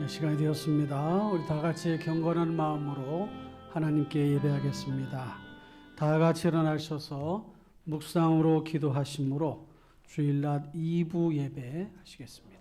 시간이 되었습니다. 우리 다 같이 경건한 마음으로 하나님께 예배하겠습니다. 다 같이 일어나셔서 묵상으로 기도하심으로 주일낮 2부 예배 하시겠습니다.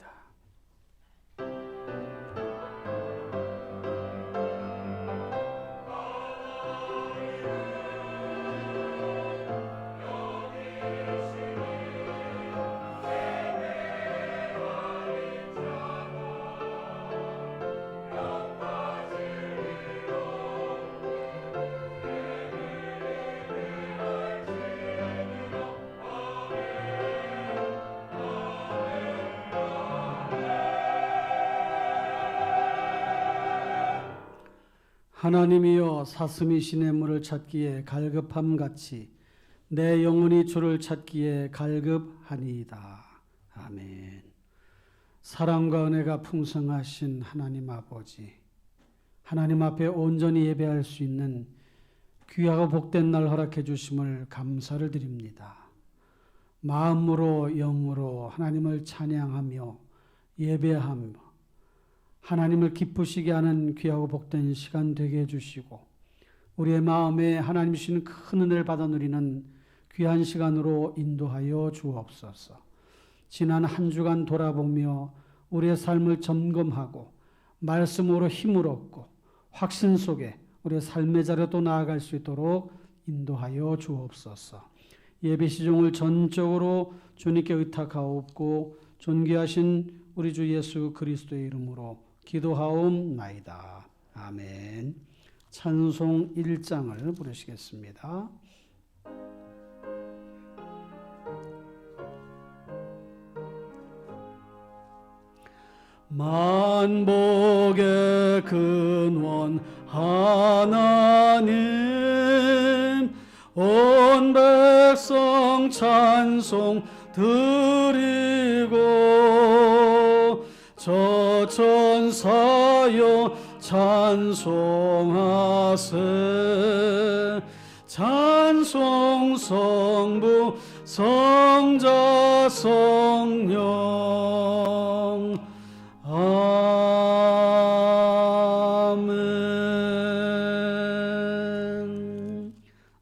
하나님이여 사슴이 시냇물을 찾기에 갈급함같이 내 영혼이 주를 찾기에 갈급하니이다. 아멘. 사랑과 은혜가 풍성하신 하나님 아버지, 하나님 앞에 온전히 예배할 수 있는 귀하고 복된 날 허락해 주심을 감사를 드립니다. 마음으로 영으로 하나님을 찬양하며 예배하며 하나님을 기쁘시게 하는 귀하고 복된 시간 되게 해주시고 우리의 마음에 하나님 주시는 큰 은혜를 받아 누리는 귀한 시간으로 인도하여 주옵소서. 지난 한 주간 돌아보며 우리의 삶을 점검하고 말씀으로 힘을 얻고 확신 속에 우리의 삶의 자리로 또 나아갈 수 있도록 인도하여 주옵소서. 예배 시종을 전적으로 주님께 의탁하옵고 존귀하신 우리 주 예수 그리스도의 이름으로 기도하옵나이다. 아멘. 찬송 1장을 부르시겠습니다. 만복의 근원 하나님 온 백성 찬송 드리고 저 천사여 찬송하세 찬송 성부 성자 성령 아멘.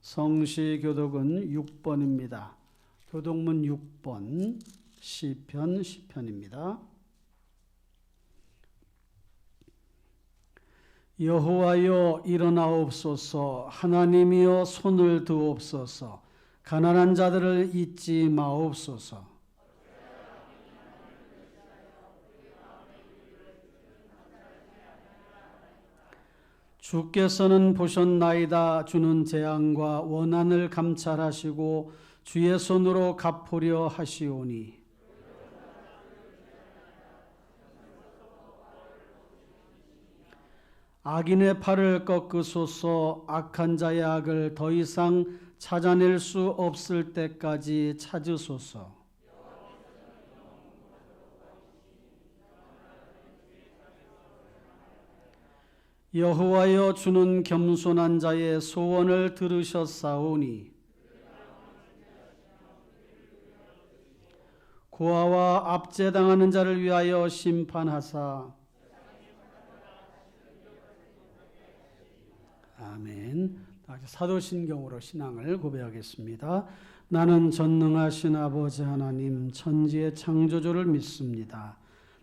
성시교독은 6번입니다. 교독문 6번 시편 10편입니다. 여호와여 일어나옵소서. 하나님이여 손을 드옵소서. 가난한 자들을 잊지 마옵소서. 주께서는 보셨나이다. 주는 재앙과 원한을 감찰하시고 주의 손으로 갚으려 하시오니 악인의 팔을 꺾으소서. 악한 자의 악을 더 이상 찾아낼 수 없을 때까지 찾으소서. 여호와여 주는 겸손한 자의 소원을 들으셨사오니 고아와 압제당하는 자를 위하여 심판하사 아멘. 사도신경으로 신앙을 고백하겠습니다. 나는 전능하신 아버지 하나님 천지의 창조주를 믿습니다.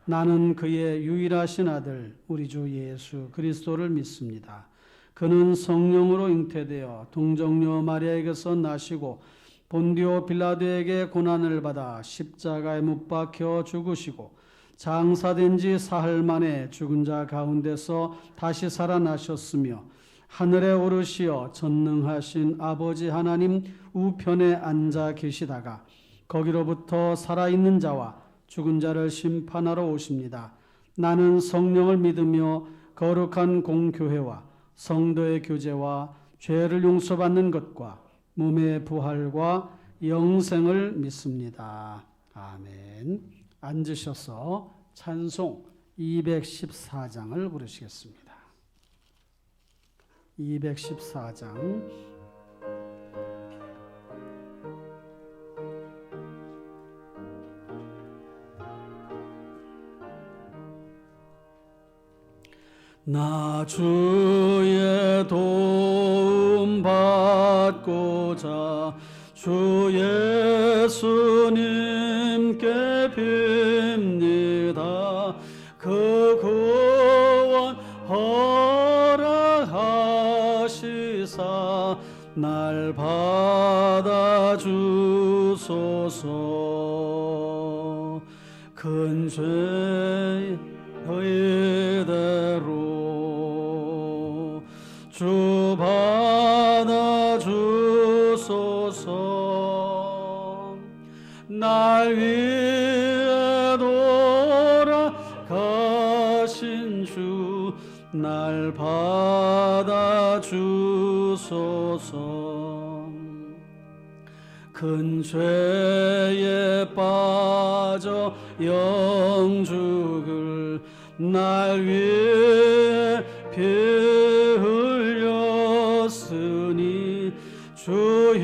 나는 그의 유일하신 아들 우리 주 예수 그리스도를 믿습니다. 그는 성령으로 잉태되어 동정녀 마리아에게서 나시고 본디오 빌라도에게 고난을 받아 십자가에 못 박혀 죽으시고 장사된 지 사흘 만에 죽은 자 가운데서 다시 살아나셨으며 하늘에 오르시어 전능하신 아버지 하나님 우편에 앉아 계시다가 거기로부터 살아있는 자와 죽은 자를 심판하러 오십니다. 나는 성령을 믿으며 거룩한 공교회와 성도의 교제와 죄를 용서받는 것과 몸의 부활과 영생을 믿습니다. 아멘. 앉으셔서 찬송 214장을 부르시겠습니다. 214장 나 주의 도움 받고자 주 예수님께 빕니다. 그 구원 허락하시사 날 받아주소서. 큰 죄의 의대로 주 받아주소서. 날 위해 돌아가신 주 날 받아주소서. 큰 죄에 빠져 영죽을 날 위해 피 흘렸으니 주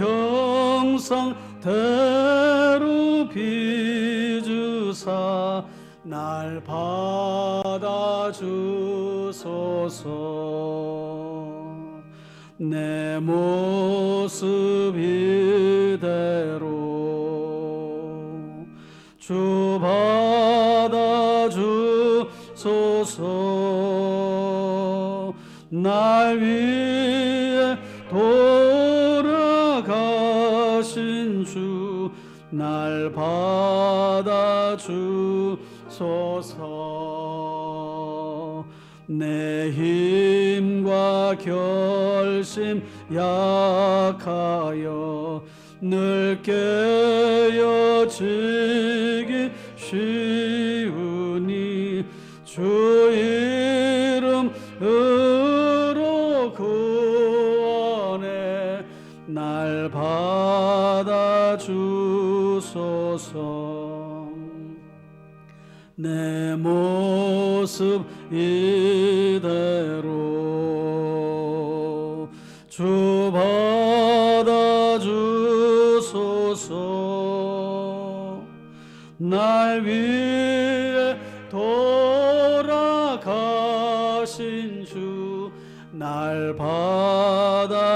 형상대로 빚으사 날 받아주소서. 내 모습 이대로 주 받아주소서. 날 위해 돌아가신 주 날 받아주소서. 내 힘과 결심 약하여 늘 깨어지기 쉬우니 주 이름으로 구원해 날 받아주소서. 내 모습 이대로 주 받아주소서. 날 위해 돌아가신 주 날 받아주소서.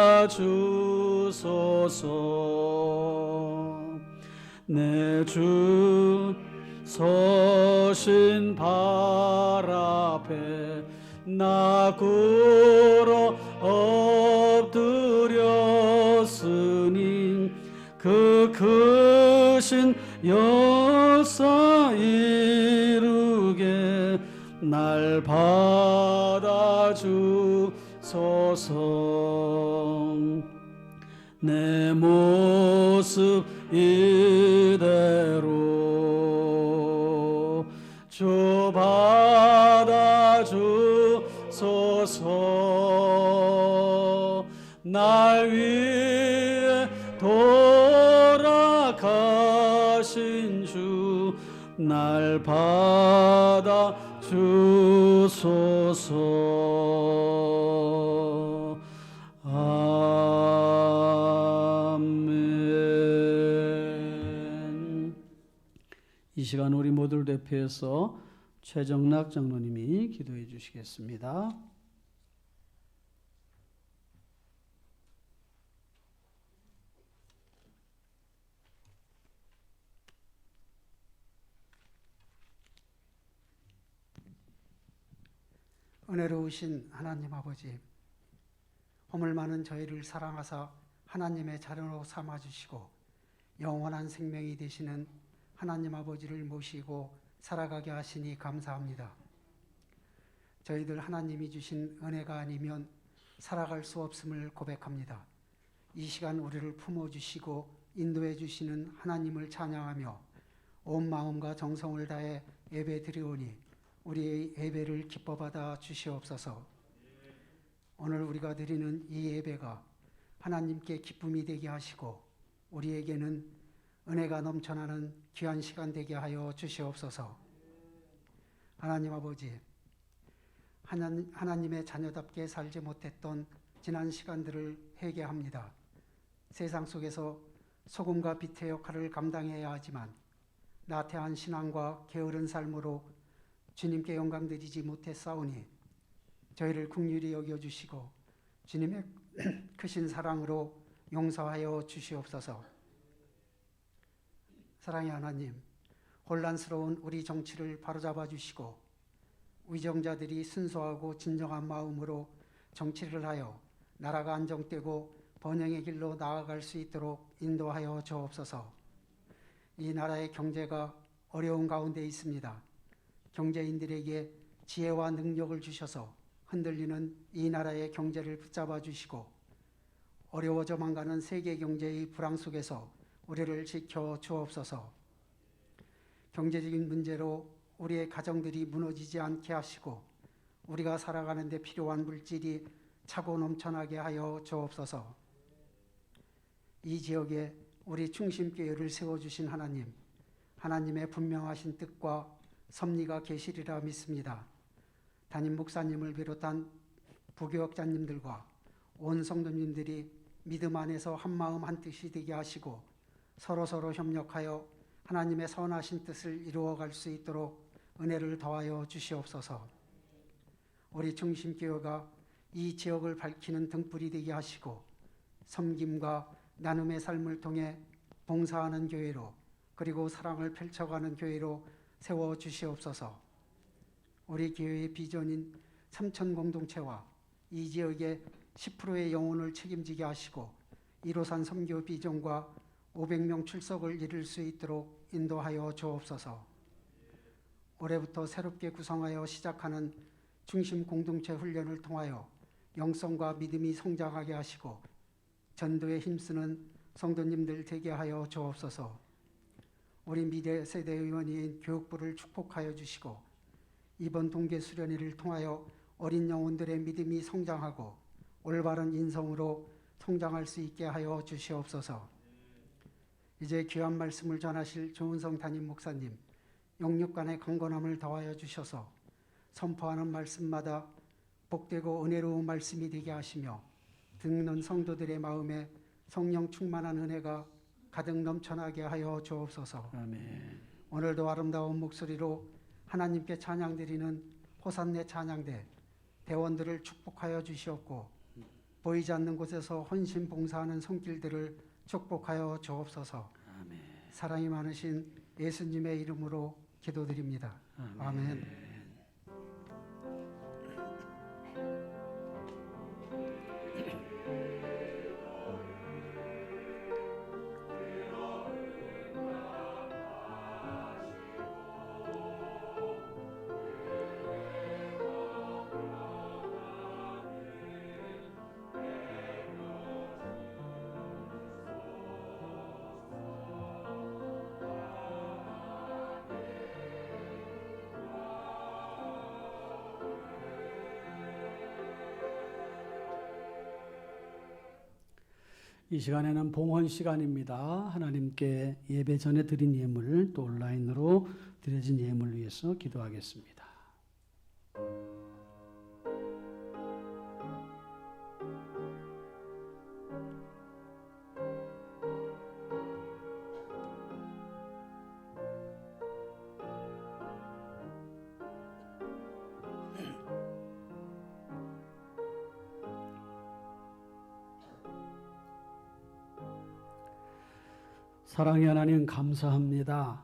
내 주 서신 발 앞에 나 꿇어 엎드렸으니 그 크신 역사 이루게 날 받아주소서. 내 모습 이대로 주 받아주소서. 날 위해 돌아가신 주 날 받아주소서. 아멘. 이 시간 우리 모두를 대표해서 최정락 장로님이 기도해 주시겠습니다. 은혜로우신 하나님 아버지, 허물 많은 저희를 사랑하사 하나님의 자녀로 삼아주시고 영원한 생명이 되시는 하나님 아버지를 모시고 살아가게 하시니 감사합니다. 저희들 하나님이 주신 은혜가 아니면 살아갈 수 없음을 고백합니다. 이 시간 우리를 품어주시고 인도해 주시는 하나님을 찬양하며 온 마음과 정성을 다해 예배 드리오니 우리의 예배를 기뻐 받아 주시옵소서. 오늘 우리가 드리는 이 예배가 하나님께 기쁨이 되게 하시고 우리에게는 은혜가 넘쳐나는 귀한 시간 되게 하여 주시옵소서. 하나님 아버지, 하나님의 자녀답게 살지 못했던 지난 시간들을 회개합니다. 세상 속에서 소금과 빛의 역할을 감당해야 하지만 나태한 신앙과 게으른 삶으로 주님께 영광 드리지 못했사오니 하나님 아버지, 저희를 긍휼히 여겨주시고 주님의 크신 사랑으로 용서하여 주시옵소서. 사랑의 하나님, 혼란스러운 우리 정치를 바로잡아 주시고 위정자들이 순수하고 진정한 마음으로 정치를 하여 나라가 안정되고 번영의 길로 나아갈 수 있도록 인도하여 주옵소서. 이 나라의 경제가 어려운 가운데 있습니다. 경제인들에게 지혜와 능력을 주셔서 흔들리는 이 나라의 경제를 붙잡아 주시고 어려워져만 가는 세계 경제의 불황 속에서 우리를 지켜 주옵소서. 경제적인 문제로 우리의 가정들이 무너지지 않게 하시고 우리가 살아가는 데 필요한 물질이 차고 넘쳐나게 하여 주옵소서. 이 지역에 우리 충심교회를 세워주신 하나님, 하나님의 분명하신 뜻과 섭리가 계시리라 믿습니다. 담임 목사님을 비롯한 부교역자님들과 온 성도님들이 믿음 안에서 한마음 한뜻이 되게 하시고 서로서로 협력하여 하나님의 선하신 뜻을 이루어갈 수 있도록 은혜를 더하여 주시옵소서. 우리 충심교회가 이 지역을 밝히는 등불이 되게 하시고 섬김과 나눔의 삶을 통해 봉사하는 교회로 그리고 사랑을 펼쳐가는 교회로 세워주시옵소서. 우리 교회의 비전인 삼천 공동체와 이 지역의 10%의 영혼을 책임지게 하시고 1호산 선교 비전과 500명 출석을 이룰 수 있도록 인도하여 주옵소서. 올해부터 새롭게 구성하여 시작하는 중심 공동체 훈련을 통하여 영성과 믿음이 성장하게 하시고 전도에 힘쓰는 성도님들 되게 하여 주옵소서. 우리 미래 세대 의원인 교육부를 축복하여 주시고 이번 동계 수련회를 통하여 어린 영혼들의 믿음이 성장하고 올바른 인성으로 성장할 수 있게 하여 주시옵소서. 이제 귀한 말씀을 전하실 조은성 담임 목사님, 영육간의 강건함을 더하여 주셔서 선포하는 말씀마다 복되고 은혜로운 말씀이 되게 하시며 듣는 성도들의 마음에 성령 충만한 은혜가 가득 넘쳐나게 하여 주옵소서. 아멘. 오늘도 아름다운 목소리로 하나님께 찬양드리는 호산네 찬양대 대원들을 축복하여 주시옵고 보이지 않는 곳에서 헌신 봉사하는 손길들을 축복하여 주옵소서. 아멘. 사랑이 많으신 예수님의 이름으로 기도드립니다. 아멘. 이 시간에는 봉헌 시간입니다. 하나님께 예배 전에 드린 예물 또 온라인으로 드려진 예물을 위해서 기도하겠습니다. 사랑의 하나님 감사합니다.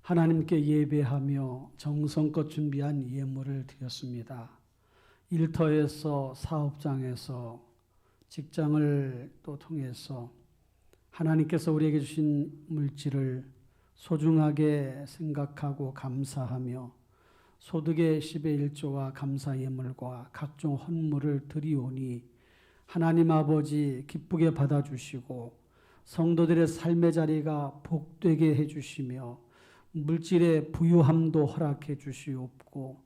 하나님께 예배하며 정성껏 준비한 예물을 드렸습니다. 일터에서 사업장에서 직장을 또 통해서 하나님께서 우리에게 주신 물질을 소중하게 생각하고 감사하며 소득의 10의 1조와 감사 예물과 각종 헌물을 드리오니 하나님 아버지 기쁘게 받아주시고 성도들의 삶의 자리가 복되게 해주시며 물질의 부유함도 허락해 주시옵고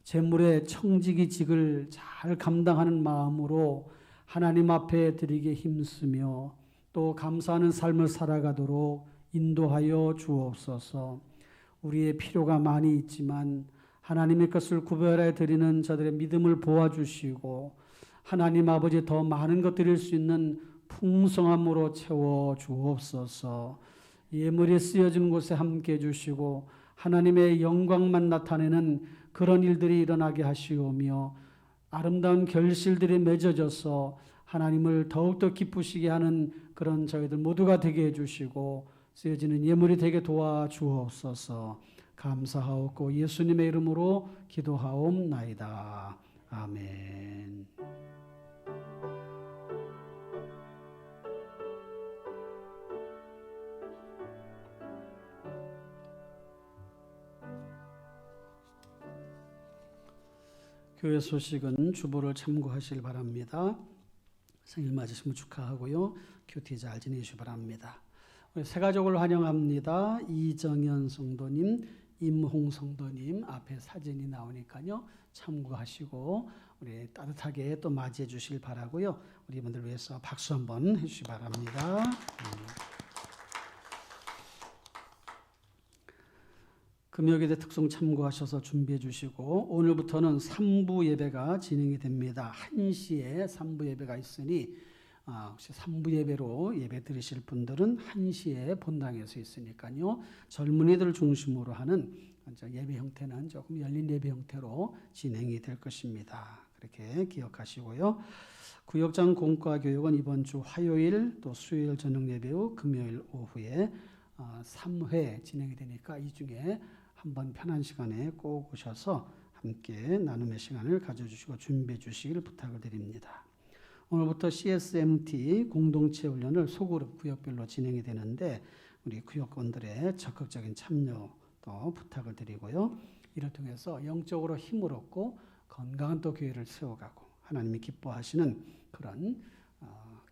재물의 청지기직을 잘 감당하는 마음으로 하나님 앞에 드리게 힘쓰며 또 감사하는 삶을 살아가도록 인도하여 주옵소서. 우리의 필요가 많이 있지만 하나님의 것을 구별해 드리는 자들의 믿음을 보아주시고 하나님 아버지 더 많은 것 드릴 수 있는 풍성함으로 채워 주옵소서. 예물이 쓰여진 곳에 함께 해주시고 하나님의 영광만 나타내는 그런 일들이 일어나게 하시오며 아름다운 결실들이 맺어져서 하나님을 더욱더 기쁘시게 하는 그런 저희들 모두가 되게 해주시고 쓰여지는 예물이 되게 도와주옵소서. 감사하옵고 예수님의 이름으로 기도하옵나이다. 아멘. 교회 소식은 주보를 참고하시길 바랍니다. 생일 맞으시면 축하하고요. 큐티 잘 지내시기 바랍니다. 우리 새 가족을 환영합니다. 이정현 성도님, 임홍 성도님 앞에 사진이 나오니까요. 참고하시고 우리 따뜻하게 또 맞이해 주시길 바라고요. 우리 이분들 위해서 박수 한번 해주시기 바랍니다. 금요일의 특송 참고하셔서 준비해 주시고 오늘부터는 3부 예배가 진행이 됩니다. 1시에 3부 예배가 있으니 혹시 3부 예배로 예배 드리실 분들은 1시에 본당에서 있으니까요. 젊은이들 중심으로 하는 예배 형태는 조금 열린 예배 형태로 진행이 될 것입니다. 그렇게 기억하시고요. 구역장 공과 교육은 이번 주 화요일 또 수요일 저녁 예배 후 금요일 오후에 3회 진행이 되니까 이 중에 한번 편한 시간에 꼭 오셔서 함께 나눔의 시간을 가져주시고 준비해 주시길 부탁을 드립니다. 오늘부터 CSMT 공동체 훈련을 소그룹 구역별로 진행이 되는데 우리 구역원들의 적극적인 참여도 부탁을 드리고요. 이를 통해서 영적으로 힘을 얻고 건강한 또 교회를 세워가고 하나님이 기뻐하시는 그런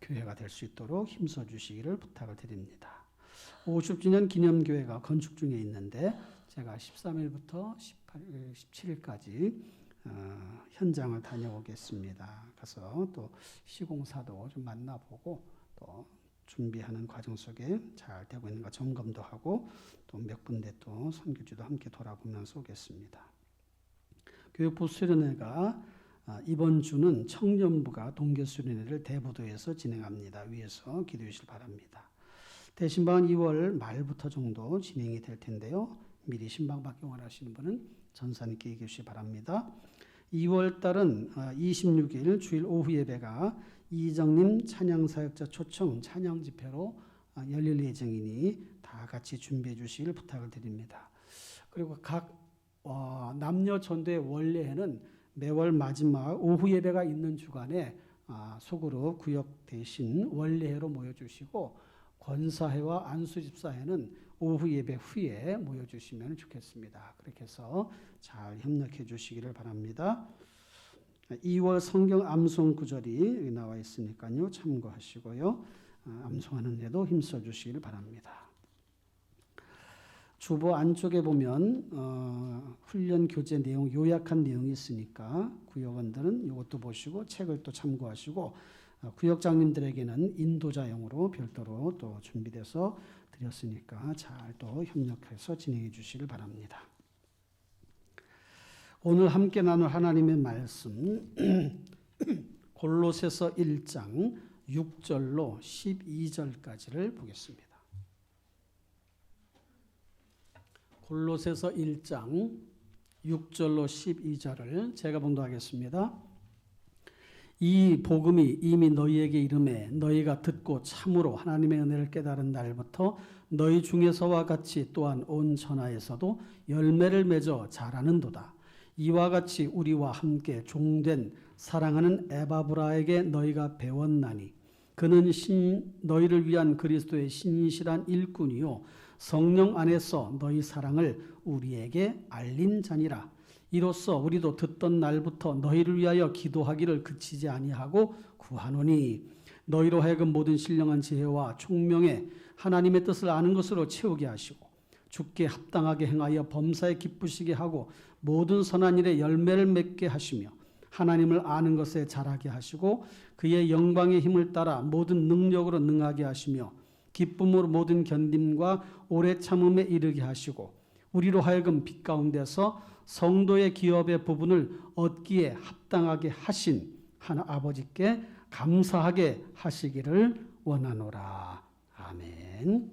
교회가 될 수 있도록 힘써 주시기를 부탁을 드립니다. 50주년 기념교회가 건축 중에 있는데 제가 13일부터 17일까지 현장을 다녀오겠습니다. 가서 또 시공사도 좀 만나보고 또 준비하는 과정 속에 잘 되고 있는가 점검도 하고 또 몇 군데 또 선교지도 함께 돌아보면서 오겠습니다. 교육부 수련회가 이번 주는 청년부가 동계수련회를 대부도에서 진행합니다. 위에서 기도해 주시기 바랍니다. 대신방은 2월 말부터 정도 진행이 될 텐데요. 미리 신방 받기 원하시는 분은 전사님께 얘기해 주시기 바랍니다. 2월 달은 26일 주일 오후 예배가 이정님 찬양사역자 초청 찬양 집회로 열릴 예정이니 다 같이 준비해 주시길 부탁을 드립니다. 그리고 각 남녀 전도의 원래에는 매월 마지막 오후 예배가 있는 주간에 소그룹 구역 대신 원래회로 모여주시고 권사회와 안수집사회는 오후 예배 후에 모여주시면 좋겠습니다. 그렇게 해서 잘 협력해 주시기를 바랍니다. 2월 성경 암송 구절이 나와 있으니까요. 참고하시고요. 암송하는 데도 힘써 주시기를 바랍니다. 주보 안쪽에 보면 훈련 교재 내용 요약한 내용이 있으니까 구역원들은 이것도 보시고 책을 또 참고하시고 구역장님들에게는 인도자용으로 별도로 또 준비돼서 드렸으니까 잘 또 협력해서 진행해 주시길 바랍니다. 오늘 함께 나눌 하나님의 말씀 골로새서 1장 6절로 12절까지를 보겠습니다. 골로새서 1장 6절로 12절을 제가 봉독하겠습니다. 이 복음이 이미 너희에게 이르매 너희가 듣고 참으로 하나님의 은혜를 깨달은 날부터 너희 중에서와 같이 또한 온 천하에서도 열매를 맺어 자라는도다. 이와 같이 우리와 함께 종된 사랑하는 에바브라에게 너희가 배웠나니 그는 너희를 위한 그리스도의 신실한 일꾼이요 성령 안에서 너희 사랑을 우리에게 알린 자니라. 이로써 우리도 듣던 날부터 너희를 위하여 기도하기를 그치지 아니하고 구하노니 너희로 하여금 모든 신령한 지혜와 총명에 하나님의 뜻을 아는 것으로 채우게 하시고 주께 합당하게 행하여 범사에 기쁘시게 하고 모든 선한 일에 열매를 맺게 하시며 하나님을 아는 것에 자라게 하시고 그의 영광의 힘을 따라 모든 능력으로 능하게 하시며 기쁨으로 모든 견딤과 오래 참음에 이르게 하시고 우리로 하여금 빛 가운데서 성도의 기업의 부분을 얻기에 합당하게 하신 하나 아버지께 감사하게 하시기를 원하노라. 아멘.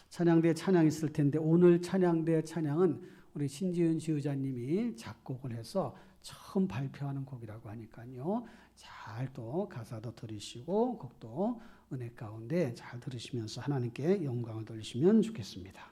찬양대 찬양 있을 텐데 오늘 찬양대 찬양은 우리 신지은 지휘자님이 작곡을 해서 처음 발표하는 곡이라고 하니까요. 잘 또 가사도 들으시고 곡도 은혜 가운데 잘 들으시면서 하나님께 영광을 돌리시면 좋겠습니다.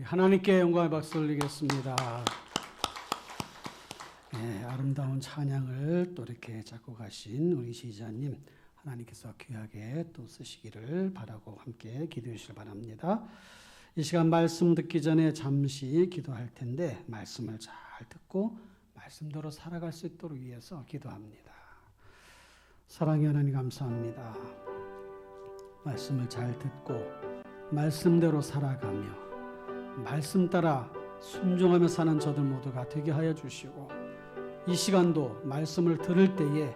하나님께 영광의 박수 올리겠습니다. 네, 아름다운 찬양을 또 이렇게 작곡하신 우리 지휘자님 하나님께서 귀하게 또 쓰시기를 바라고 함께 기도해 주시길 바랍니다. 이 시간 말씀 듣기 전에 잠시 기도할 텐데 말씀을 잘 듣고 말씀대로 살아갈 수 있도록 위해서 기도합니다. 사랑의 하나님 감사합니다. 말씀을 잘 듣고 말씀대로 살아가며 말씀 따라 순종하며 사는 저들 모두가 되게 하여 주시고 이 시간도 말씀을 들을 때에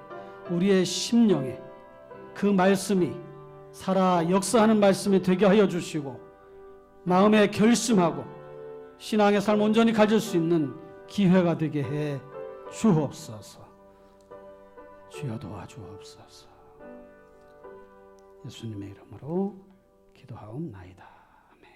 우리의 심령에 그 말씀이 살아 역사하는 말씀이 되게 하여 주시고 마음에 결심하고 신앙의 삶 온전히 가질 수 있는 기회가 되게 해 주옵소서. 주여 도와주옵소서. 예수님의 이름으로 기도하옵나이다. 아멘.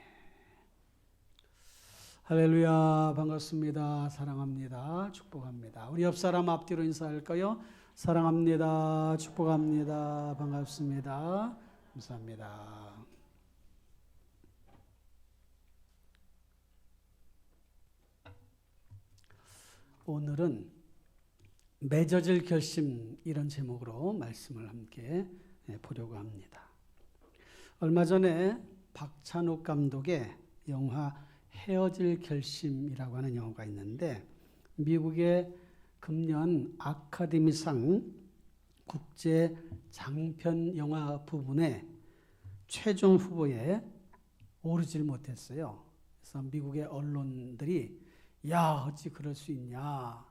할렐루야. 반갑습니다. 사랑합니다. 축복합니다. 우리 옆 사람 앞뒤로 인사할까요? 사랑합니다. 축복합니다. 반갑습니다. 감사합니다. 오늘은 맺어질 결심, 이런 제목으로 말씀을 함께 보려고 합니다. 얼마 전에 박찬욱 감독의 영화 헤어질 결심이라고 하는 영화가 있는데, 미국의 금년 아카데미상 국제 장편 영화 부분에 최종 후보에 오르질 못했어요. 그래서 미국의 언론들이 야, 어찌 그럴 수 있냐.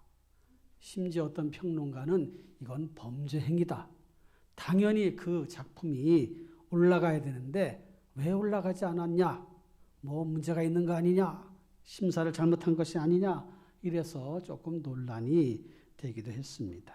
심지어 어떤 평론가는 이건 범죄 행위다. 당연히 그 작품이 올라가야 되는데 왜 올라가지 않았냐? 뭐 문제가 있는 거 아니냐? 심사를 잘못한 것이 아니냐? 이래서 조금 논란이 되기도 했습니다.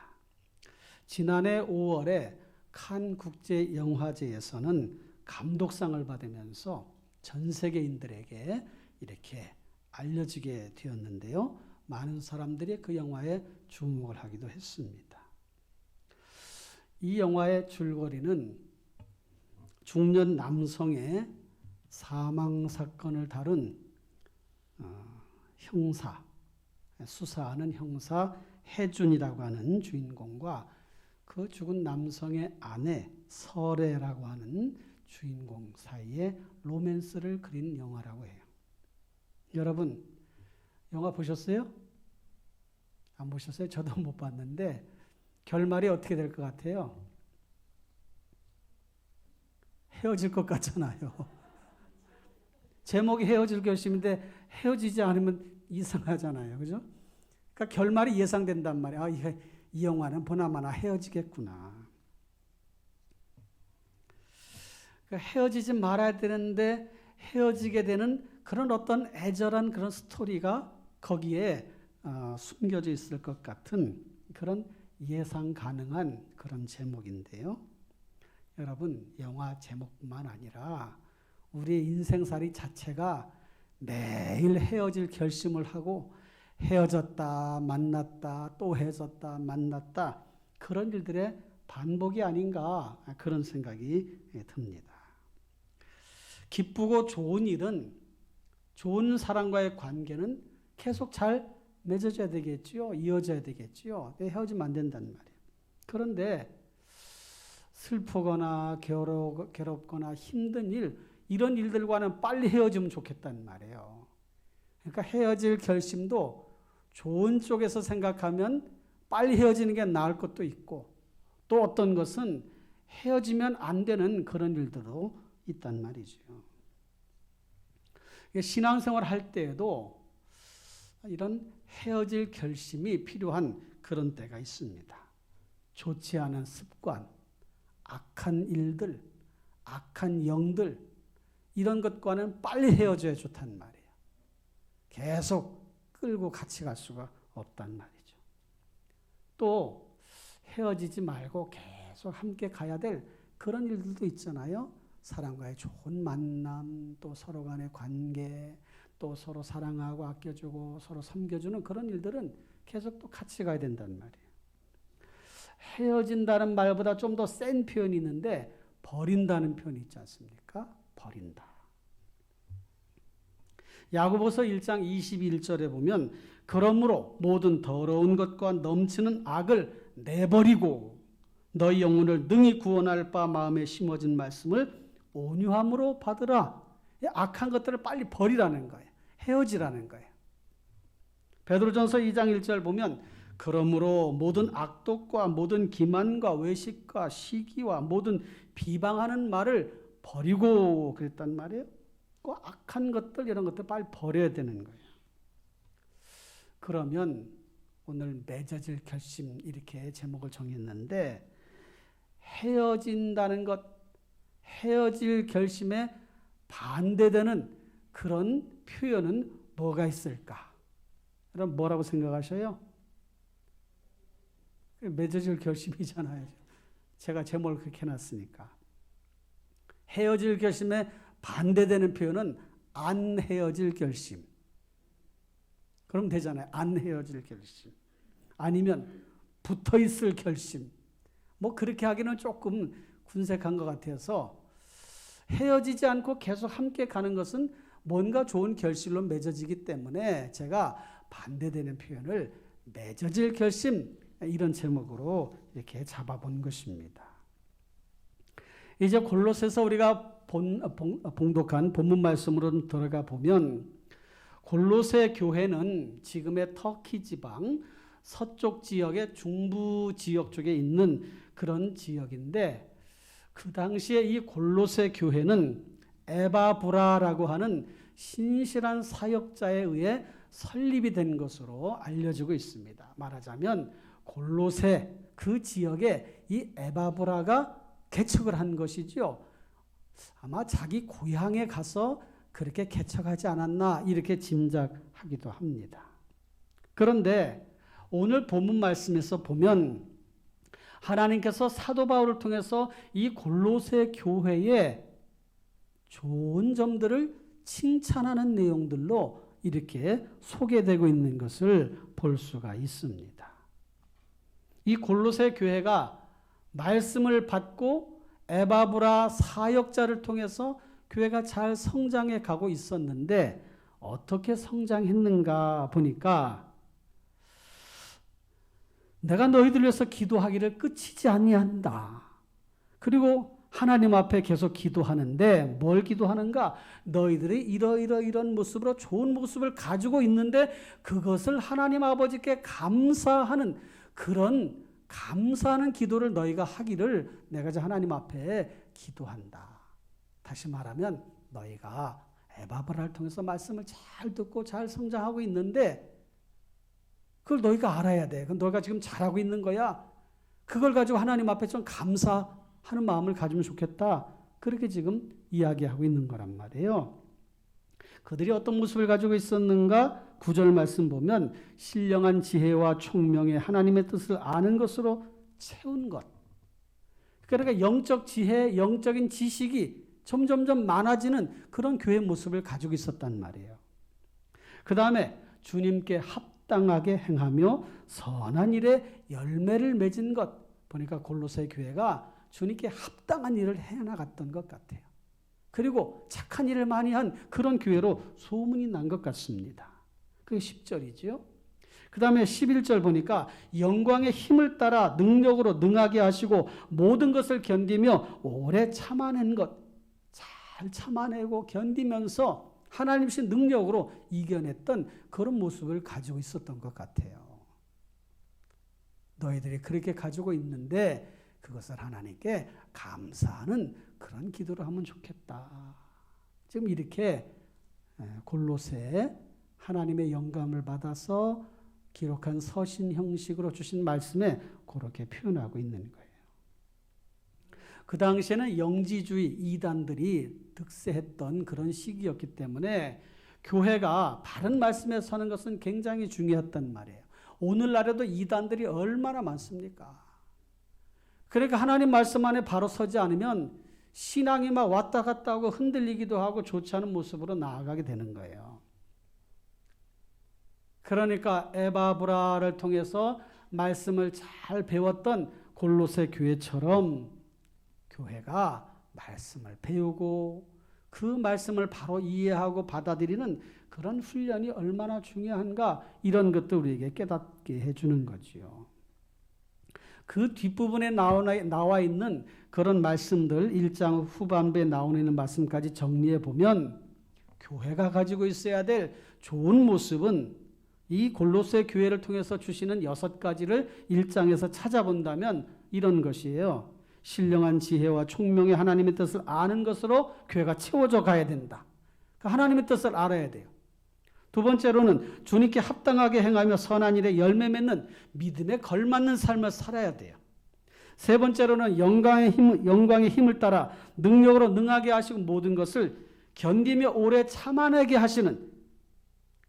지난해 5월에 칸 국제영화제에서는 감독상을 받으면서 전 세계인들에게 이렇게 알려지게 되었는데요. 많은 사람들이 그 영화에 주목을 하기도 했습니다. 이 영화의 줄거리는 중년 남성의 사망 사건을 다룬 형사, 수사하는 형사 해준이라고 하는 주인공과 그 죽은 남성의 아내 설애라고 하는 주인공 사이에 로맨스를 그린 영화라고 해요. 여러분, 영화 보셨어요? 안 보셨어요? 저도 못 봤는데 결말이 어떻게 될 것 같아요? 헤어질 것 같잖아요. 제목이 헤어질 결심인데 헤어지지 않으면 이상하잖아요. 그죠? 그러니까 결말이 예상된단 말이에요. 아, 이 영화는 보나마나 헤어지겠구나. 그러니까 헤어지지 말아야 되는데 헤어지게 되는 그런 어떤 애절한 그런 스토리가 거기에 숨겨져 있을 것 같은 그런 예상 가능한 그런 제목인데요. 여러분, 영화 제목뿐만 아니라 우리의 인생살이 자체가 매일 헤어질 결심을 하고 헤어졌다 만났다 또 헤어졌다 만났다, 그런 일들의 반복이 아닌가, 그런 생각이 듭니다. 기쁘고 좋은 일은, 좋은 사람과의 관계는 계속 잘 맺어져야 되겠지요. 이어져야 되겠지요. 헤어지면 안 된단 말이에요. 그런데 슬프거나 괴롭거나 힘든 일, 이런 일들과는 빨리 헤어지면 좋겠단 말이에요. 그러니까 헤어질 결심도 좋은 쪽에서 생각하면 빨리 헤어지는 게 나을 것도 있고, 또 어떤 것은 헤어지면 안 되는 그런 일들도 있단 말이죠. 신앙생활 할 때에도 이런 헤어질 결심이 필요한 그런 때가 있습니다. 좋지 않은 습관, 악한 일들, 악한 영들, 이런 것과는 빨리 헤어져야 좋단 말이에요. 계속 끌고 같이 갈 수가 없단 말이죠. 또 헤어지지 말고 계속 함께 가야 될 그런 일들도 있잖아요. 사람과의 좋은 만남, 또 서로 간의 관계, 또 서로 사랑하고 아껴주고 서로 섬겨주는 그런 일들은 계속 또 같이 가야 된단 말이에요. 헤어진다는 말보다 좀 더 센 표현이 있는데 버린다는 표현이 있지 않습니까? 버린다. 야고보서 1장 21절에 보면 그러므로 모든 더러운 것과 넘치는 악을 내버리고 너희 영혼을 능히 구원할 바 마음에 심어진 말씀을 온유함으로 받으라. 악한 것들을 빨리 버리라는 거예요. 헤어지라는 거예요. 베드로전서 2장 1절 보면 그러므로 모든 악독과 모든 기만과 외식과 시기와 모든 비방하는 말을 버리고 그랬단 말이에요. 그 악한 것들, 이런 것들 빨리 버려야 되는 거예요. 그러면 오늘 맺어질 결심, 이렇게 제목을 정했는데, 헤어진다는 것, 헤어질 결심에 반대되는 그런 표현은 뭐가 있을까? 그럼 뭐라고 생각하셔요? 맺어질 결심이잖아요. 제가 제목을 그렇게 해놨으니까. 헤어질 결심에 반대되는 표현은 안 헤어질 결심. 그럼 되잖아요. 안 헤어질 결심. 아니면 붙어 있을 결심. 뭐 그렇게 하기는 조금 군색한 것 같아서 헤어지지 않고 계속 함께 가는 것은 뭔가 좋은 결실로 맺어지기 때문에 제가 반대되는 표현을 맺어질 결심 이런 제목으로 이렇게 잡아본 것입니다. 이제 골로새서 우리가 봉독한 본문 말씀으로 들어가 보면 골로새 교회는 지금의 터키 지방 서쪽 지역의 중부 지역 쪽에 있는 그런 지역인데 그 당시에 이 골로새 교회는 에바브라라고 하는 신실한 사역자에 의해 설립이 된 것으로 알려지고 있습니다. 말하자면 골로새 그 지역에 이 에바브라가 개척을 한 것이죠. 아마 자기 고향에 가서 그렇게 개척하지 않았나 이렇게 짐작하기도 합니다. 그런데 오늘 본문 말씀에서 보면 하나님께서 사도 바울을 통해서 이 골로새 교회의 좋은 점들을 칭찬하는 내용들로 이렇게 소개되고 있는 것을 볼 수가 있습니다. 이 골로새 교회가 말씀을 받고 에바브라 사역자를 통해서 교회가 잘 성장해 가고 있었는데 어떻게 성장했는가 보니까 내가 너희들 위해서 기도하기를 끝이지 아니한다. 그리고 하나님 앞에 계속 기도하는데 뭘 기도하는가? 너희들이 이런 모습으로 좋은 모습을 가지고 있는데 그것을 하나님 아버지께 감사하는 그런 감사하는 기도를 너희가 하기를 내가 하나님 앞에 기도한다. 다시 말하면 너희가 에바브라를 통해서 말씀을 잘 듣고 잘 성장하고 있는데 그걸 너희가 알아야 돼. 너희가 지금 잘하고 있는 거야. 그걸 가지고 하나님 앞에 좀 감사하는 마음을 가지면 좋겠다. 그렇게 지금 이야기하고 있는 거란 말이에요. 그들이 어떤 모습을 가지고 있었는가? 9절 말씀 보면 신령한 지혜와 총명의 하나님의 뜻을 아는 것으로 채운 것. 그러니까 영적 지혜, 영적인 지식이 점점점 많아지는 그런 교회 모습을 가지고 있었단 말이에요. 그 다음에 주님께 합당하게 행하며 선한 일에 열매를 맺은 것. 보니까 골로새 교회가 주님께 합당한 일을 해나갔던 것 같아요. 그리고 착한 일을 많이 한 그런 교회로 소문이 난 것 같습니다. 그게 10절이죠. 그 다음에 11절 보니까 영광의 힘을 따라 능력으로 능하게 하시고 모든 것을 견디며 오래 참아낸 것. 잘 참아내고 견디면서 하나님이신 능력으로 이겨냈던 그런 모습을 가지고 있었던 것 같아요. 너희들이 그렇게 가지고 있는데 그것을 하나님께 감사하는 그런 기도를 하면 좋겠다. 지금 이렇게 골로새에 하나님의 영감을 받아서 기록한 서신 형식으로 주신 말씀에 그렇게 표현하고 있는 거예요. 그 당시에는 영지주의 이단들이 득세했던 그런 시기였기 때문에 교회가 바른 말씀에 서는 것은 굉장히 중요했단 말이에요. 오늘날에도 이단들이 얼마나 많습니까? 그러니까 하나님 말씀 안에 바로 서지 않으면 신앙이 막 왔다 갔다 하고 흔들리기도 하고 좋지 않은 모습으로 나아가게 되는 거예요. 그러니까 에바브라를 통해서 말씀을 잘 배웠던 골로새 교회처럼 교회가 말씀을 배우고 그 말씀을 바로 이해하고 받아들이는 그런 훈련이 얼마나 중요한가 이런 것도 우리에게 깨닫게 해주는 거지요. 그 뒷부분에 나와 있는 그런 말씀들 1장 후반부에 나오는 말씀까지 정리해 보면 교회가 가지고 있어야 될 좋은 모습은 이 골로새 교회를 통해서 주시는 6가지를 1장에서 찾아본다면 이런 것이에요. 신령한 지혜와 총명의 하나님의 뜻을 아는 것으로 교회가 채워져 가야 된다. 하나님의 뜻을 알아야 돼요. 두 번째로는 주님께 합당하게 행하며 선한 일에 열매 맺는 믿음에 걸맞는 삶을 살아야 돼요. 세 번째로는 영광의 힘을 따라 능력으로 능하게 하시고 모든 것을 견디며 오래 참아내게 하시는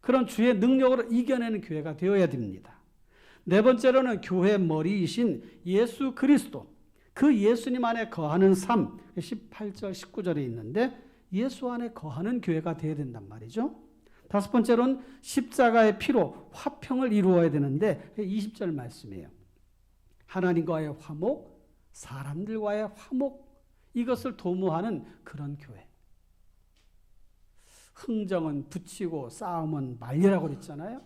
그런 주의 능력으로 이겨내는 교회가 되어야 됩니다. 네 번째로는 교회 머리이신 예수 그리스도, 그 예수님 안에 거하는 삶, 18절 19절에 있는데 예수 안에 거하는 교회가 되어야 된단 말이죠. 다섯 번째로는 십자가의 피로 화평을 이루어야 되는데 20절 말씀이에요. 하나님과의 화목, 사람들과의 화목, 이것을 도모하는 그런 교회. 흥정은 붙이고 싸움은 말리라고 그랬잖아요.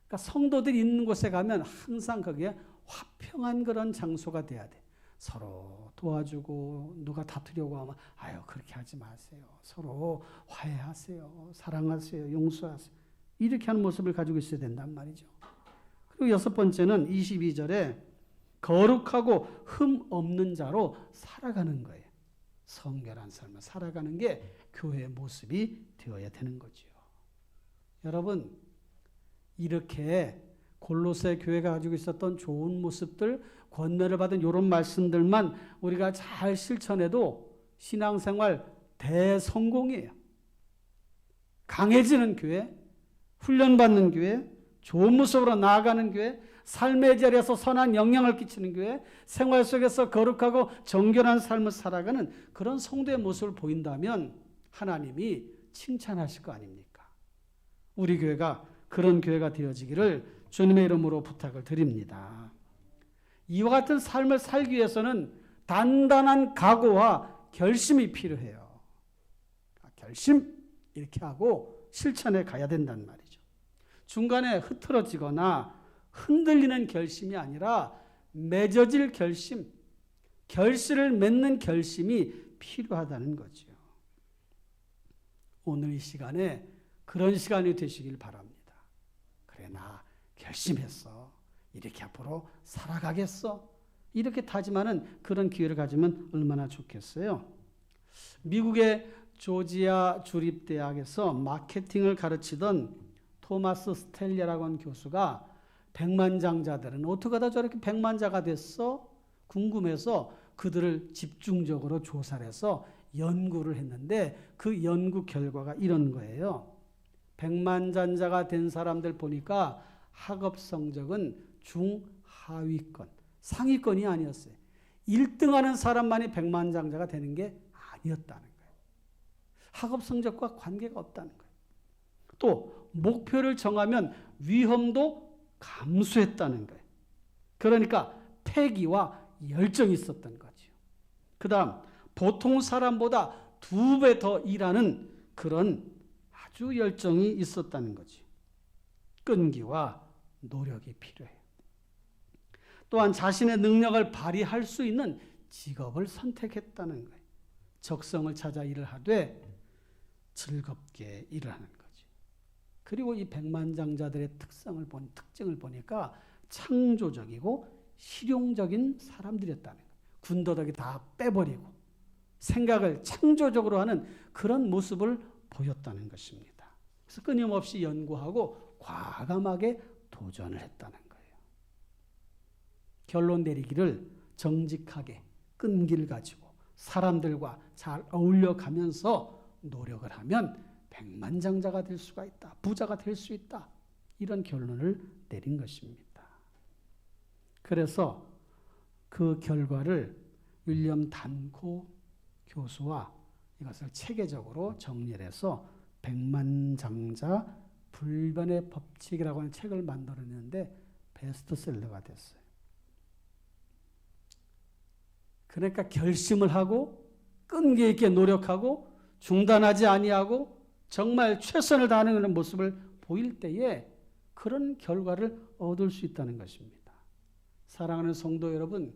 그러니까 성도들이 있는 곳에 가면 항상 거기에 화평한 그런 장소가 돼야 돼. 서로 도와주고 누가 다투려고 하면 아유 그렇게 하지 마세요. 서로 화해하세요. 사랑하세요. 용서하세요. 이렇게 하는 모습을 가지고 있어야 된단 말이죠. 그리고 여섯 번째는 22절에 거룩하고 흠 없는 자로 살아가는 거예요. 성결한 삶을 살아가는 게 교회의 모습이 되어야 되는 거죠. 여러분, 이렇게 골로새 교회가 가지고 있었던 좋은 모습들, 권면을 받은 이런 말씀들만 우리가 잘 실천해도 신앙생활 대성공이에요. 강해지는 교회, 훈련받는 교회, 좋은 모습으로 나아가는 교회, 삶의 자리에서 선한 영향을 끼치는 교회, 생활 속에서 거룩하고 정결한 삶을 살아가는 그런 성도의 모습을 보인다면 하나님이 칭찬하실 거 아닙니까? 우리 교회가 그런 교회가 되어지기를 주님의 이름으로 부탁을 드립니다. 이와 같은 삶을 살기 위해서는 단단한 각오와 결심이 필요해요. 결심 이렇게 하고 실천해 가야 된단 말이죠. 중간에 흐트러지거나 흔들리는 결심이 아니라 맺어질 결심, 결실을 맺는 결심이 필요하다는 거죠. 오늘 이 시간에 그런 시간이 되시길 바랍니다. 그래, 나 결심했어. 이렇게 앞으로 살아가겠어. 이렇게 다짐하는 그런 기회를 가지면 얼마나 좋겠어요. 미국의 조지아 주립대학에서 마케팅을 가르치던 토마스 스텔리아라고 하는 교수가 백만장자들은 어떻게 하다 저렇게 백만자가 됐어? 궁금해서 그들을 집중적으로 조사를 해서 연구를 했는데 그 연구 결과가 이런 거예요. 백만장자가 된 사람들 보니까 학업 성적은 중하위권, 상위권이 아니었어요. 1등하는 사람만이 백만장자가 되는 게 아니었다는 거예요. 학업 성적과 관계가 없다는 거예요. 또 목표를 정하면 위험도 감수했다는 거예요. 그러니까 패기와 열정이 있었던 거죠. 그 다음 보통 사람보다 2배 더 일하는 그런 아주 열정이 있었다는 거죠. 끈기와 노력이 필요해요. 또한 자신의 능력을 발휘할 수 있는 직업을 선택했다는 거예요. 적성을 찾아 일을 하되 즐겁게 일을 하는 거죠. 그리고 이 백만장자들의 특징을 보니까 창조적이고 실용적인 사람들이었다는 거예요. 군더더기 다 빼버리고 생각을 창조적으로 하는 그런 모습을 보였다는 것입니다. 그래서 끊임없이 연구하고 과감하게 도전을 했다는 거예요. 결론 내리기를 정직하게 끈기를 가지고 사람들과 잘 어울려 가면서 노력을 하면 백만장자가 될 수가 있다. 부자가 될 수 있다. 이런 결론을 내린 것입니다. 그래서 그 결과를 윌리엄 단코 교수와 이것을 체계적으로 정리를 해서 백만장자 불변의 법칙이라고 하는 책을 만들어냈는데 베스트셀러가 됐어요. 그러니까 결심을 하고 끈기 있게 노력하고 중단하지 아니하고 정말 최선을 다하는 모습을 보일 때에 그런 결과를 얻을 수 있다는 것입니다. 사랑하는 성도 여러분,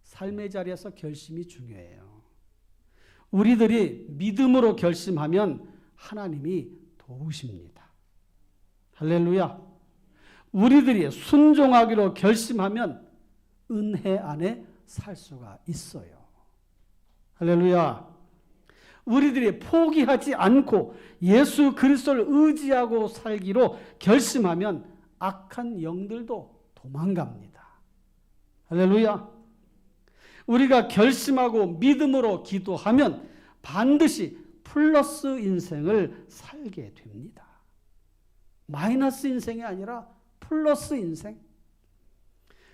삶의 자리에서 결심이 중요해요. 우리들이 믿음으로 결심하면 하나님이 도우십니다. 할렐루야. 우리들이 순종하기로 결심하면 은혜 안에 살 수가 있어요. 할렐루야. 우리들이 포기하지 않고 예수 그리스도를 의지하고 살기로 결심하면 악한 영들도 도망갑니다. 할렐루야. 우리가 결심하고 믿음으로 기도하면 반드시 플러스 인생을 살게 됩니다. 마이너스 인생이 아니라 플러스 인생.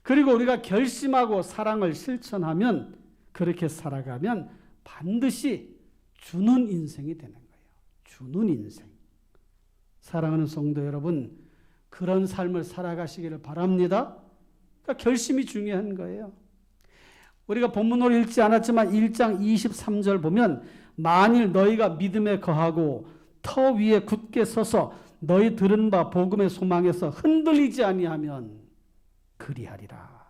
그리고 우리가 결심하고 사랑을 실천하면, 그렇게 살아가면 반드시 주는 인생이 되는 거예요. 주는 인생. 사랑하는 성도 여러분, 그런 삶을 살아가시기를 바랍니다. 그러니까 결심이 중요한 거예요. 우리가 본문으로 읽지 않았지만 1장 23절 보면, 만일 너희가 믿음에 거하고 터 위에 굳게 서서 너희 들은 바 복음의 소망에서 흔들리지 아니하면 그리하리라.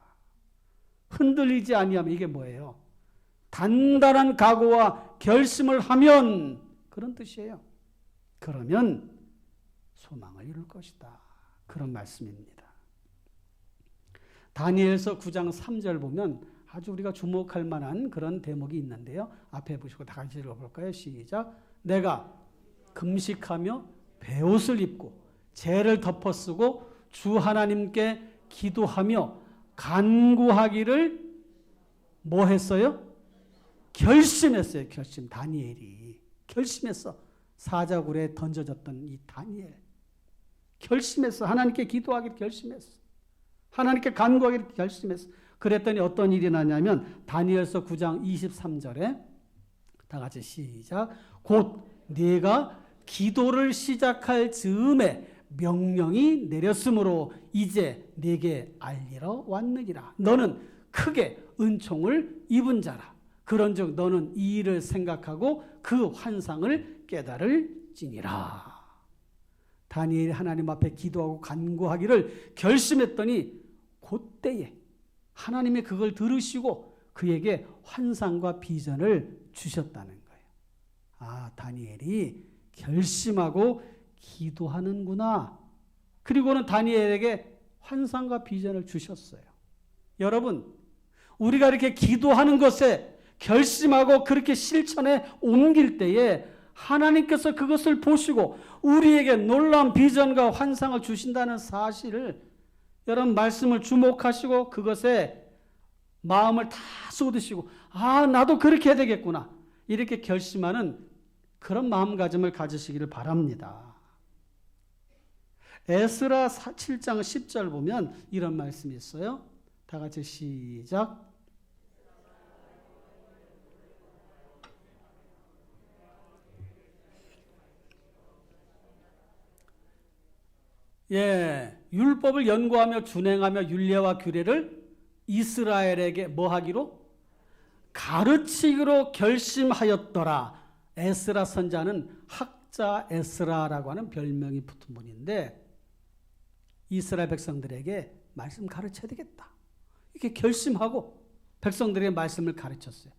흔들리지 아니하면 이게 뭐예요? 단단한 각오와 결심을 하면, 그런 뜻이에요. 그러면 소망을 이룰 것이다. 그런 말씀입니다. 다니엘서 9장 3절 보면 아주 우리가 주목할 만한 그런 대목이 있는데요. 앞에 보시고 다 같이 읽어볼까요? 시작. 내가 금식하며 베옷을 입고 죄를 덮어쓰고 주 하나님께 기도하며 간구하기를 뭐 했어요? 결심했어요. 결심. 다니엘이 결심했어. 사자굴에 던져졌던 이 다니엘. 결심했어. 하나님께 기도하기를 결심했어. 하나님께 간구하기를 결심했어. 그랬더니 어떤 일이 나냐면 다니엘서 9장 23절에 다 같이 시작. 곧 네가 기도를 시작할 즈음에 명령이 내렸으므로 이제 네게 알리러 왔느니라. 너는 크게 은총을 입은 자라. 그런즉 너는 이 일을 생각하고 그 환상을 깨달을지니라. 다니엘이 하나님 앞에 기도하고 간구하기를 결심했더니 그때에 하나님이 그걸 들으시고 그에게 환상과 비전을 주셨다는 거예요. 아, 다니엘이 결심하고 기도하는구나. 그리고는 다니엘에게 환상과 비전을 주셨어요. 여러분, 우리가 이렇게 기도하는 것에 결심하고 그렇게 실천에 옮길 때에 하나님께서 그것을 보시고 우리에게 놀라운 비전과 환상을 주신다는 사실을, 여러분 말씀을 주목하시고 그것에 마음을 다 쏟으시고, 아, 나도 그렇게 해야 되겠구나, 이렇게 결심하는 그런 마음가짐을 가지시기를 바랍니다. 에스라 7장 10절 보면 이런 말씀이 있어요. 다 같이 시작. 예, 율법을 연구하며 준행하며 율례와 규례를 이스라엘에게 뭐 하기로? 가르치기로 결심하였더라. 에스라 선자는 학자 에스라라고 하는 별명이 붙은 분인데, 이스라엘 백성들에게 말씀 가르쳐야 되겠다, 이렇게 결심하고 백성들에게 말씀을 가르쳤어요.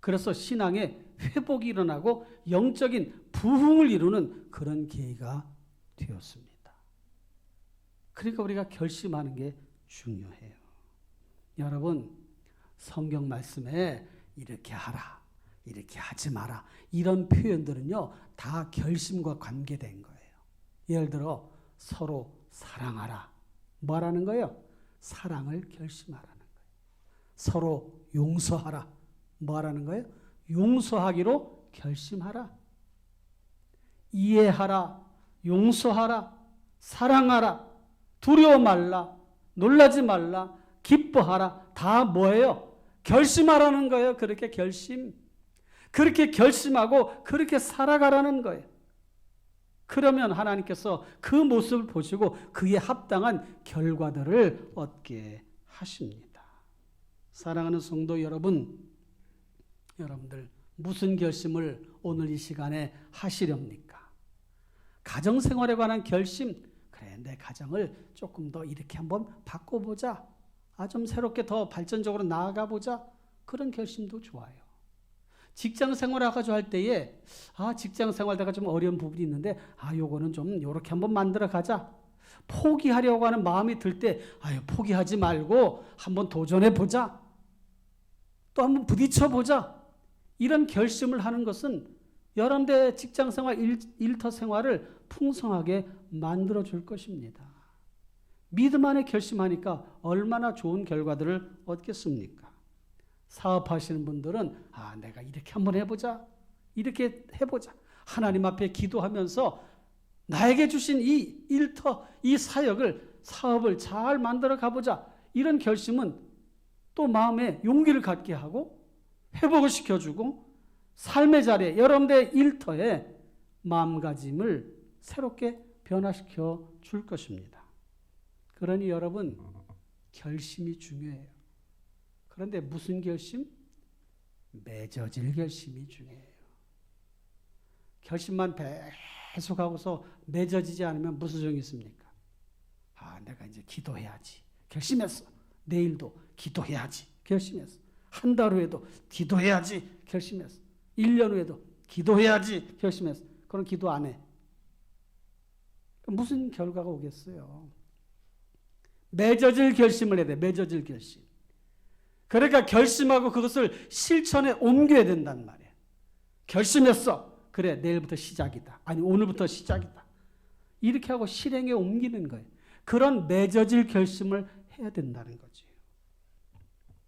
그래서 신앙의 회복이 일어나고 영적인 부흥을 이루는 그런 계기가 되었습니다. 그러니까 우리가 결심하는 게 중요해요. 여러분, 성경 말씀에 이렇게 하라, 이렇게 하지 마라, 이런 표현들은요 다 결심과 관계된 거예요. 예를 들어 서로 사랑하라, 뭐라는 거예요? 사랑을 결심하라는 거예요. 서로 용서하라, 뭐라는 거예요? 용서하기로 결심하라. 이해하라, 용서하라, 사랑하라, 두려워 말라, 놀라지 말라, 기뻐하라, 다 뭐예요? 결심하라는 거예요. 그렇게 그렇게 결심하고 그렇게 살아가라는 거예요. 그러면 하나님께서 그 모습을 보시고 그에 합당한 결과들을 얻게 하십니다. 사랑하는 성도 여러분, 여러분들 무슨 결심을 오늘 이 시간에 하시렵니까? 가정생활에 관한 결심, 그래, 내 가정을 조금 더 이렇게 한번 바꿔보자, 좀 새롭게 더 발전적으로 나아가보자, 그런 결심도 좋아요. 직장생활을 할 때에 직장생활 내가 좀 어려운 부분이 있는데 요거는 좀 요렇게 한번 만들어 가자, 포기하려고 하는 마음이 들 때 포기하지 말고 한번 도전해보자, 또 한번 부딪혀보자, 이런 결심을 하는 것은 여러분들의 직장생활, 일터생활을 풍성하게 만들어줄 것입니다. 믿음 안에 결심하니까 얼마나 좋은 결과들을 얻겠습니까? 사업하시는 분들은 내가 이렇게 한번 해보자, 이렇게 해보자, 하나님 앞에 기도하면서 나에게 주신 이 일터, 이 사업을 잘 만들어 가보자. 이런 결심은 또 마음에 용기를 갖게 하고 회복을 시켜주고 삶의 자리에 여러분들의 일터에 마음가짐을 새롭게 변화시켜 줄 것입니다. 그러니 여러분 결심이 중요해요. 그런데 무슨 결심? 맺어질 결심이 중요해요. 결심만 계속하고서 맺어지지 않으면 무슨 소용이 있습니까? 내가 이제 기도해야지. 결심했어. 내일도 기도해야지. 결심했어. 한 달 후에도 기도해야지. 결심했어. 1년 후에도 기도해야지. 결심했어. 그럼 기도 안 해. 무슨 결과가 오겠어요? 맺어질 결심을 해야 돼. 맺어질 결심. 그러니까 결심하고 그것을 실천에 옮겨야 된단 말이에요. 결심했어. 그래, 내일부터 시작이다. 아니, 오늘부터 시작이다. 이렇게 하고 실행에 옮기는 거예요. 그런 맺어질 결심을 해야 된다는 거죠.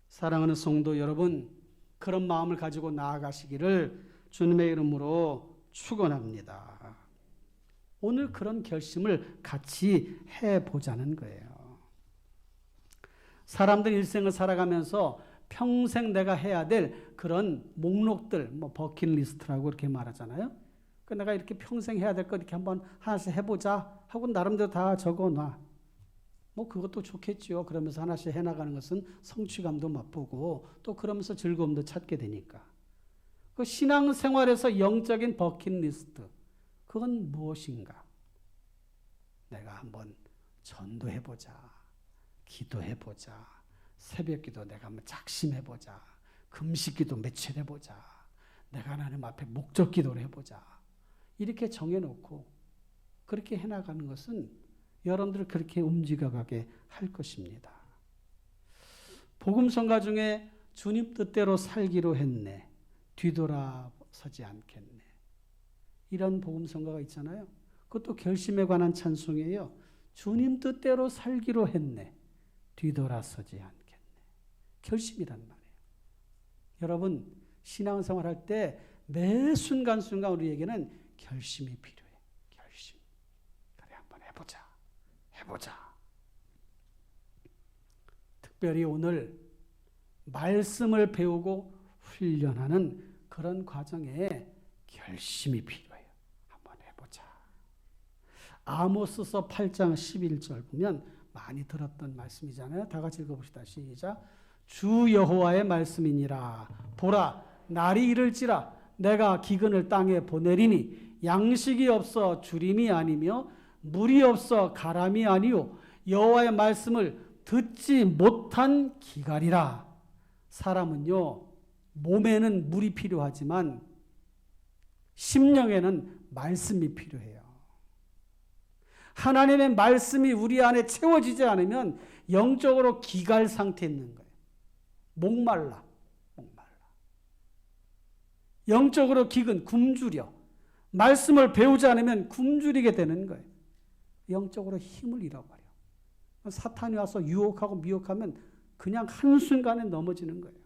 사랑하는 성도 여러분, 그런 마음을 가지고 나아가시기를 주님의 이름으로 축원합니다. 오늘 그런 결심을 같이 해보자는 거예요. 사람들 일생을 살아가면서 평생 내가 해야 될 그런 목록들, 버킷리스트라고 이렇게 말하잖아요. 내가 이렇게 평생 해야 될 거 이렇게 한번 하나씩 해보자 하고 나름대로 다 적어놔. 그것도 좋겠지요. 그러면서 하나씩 해나가는 것은 성취감도 맛보고 또 그러면서 즐거움도 찾게 되니까. 그 신앙생활에서 영적인 버킷리스트, 그건 무엇인가? 내가 한번 전도해보자. 기도해보자. 새벽기도 내가 한번 작심해보자. 금식기도 며칠 해보자. 내가 하나님 앞에 목적기도를 해보자. 이렇게 정해놓고 그렇게 해나가는 것은 여러분들을 그렇게 움직여가게 할 것입니다. 복음성가 중에 주님 뜻대로 살기로 했네. 뒤돌아서지 않겠네. 이런 복음성가가 있잖아요. 그것도 결심에 관한 찬송이에요. 주님 뜻대로 살기로 했네. 뒤돌아서지 않겠네. 결심이란 말이에요. 여러분 신앙생활 할 때 매 순간순간 우리에게는 결심이 필요해요. 결심. 그래 한번 해보자. 특별히 오늘 말씀을 배우고 훈련하는 그런 과정에 결심이 필요해요. 한번 해보자. 아모스서 8장 11절 보면 많이 들었던 말씀이잖아요. 다 같이 읽어봅시다. 시작. 주 여호와의 말씀이니라. 보라, 날이 이를지라. 내가 기근을 땅에 보내리니 양식이 없어 주림이 아니며 물이 없어 가람이 아니요 여호와의 말씀을 듣지 못한 기갈이라. 사람은요 몸에는 물이 필요하지만 심령에는 말씀이 필요해요. 하나님의 말씀이 우리 안에 채워지지 않으면 영적으로 기갈 상태에 있는 거예요. 목말라. 영적으로 기근, 굶주려. 말씀을 배우지 않으면 굶주리게 되는 거예요. 영적으로 힘을 잃어버려. 사탄이 와서 유혹하고 미혹하면 그냥 한순간에 넘어지는 거예요.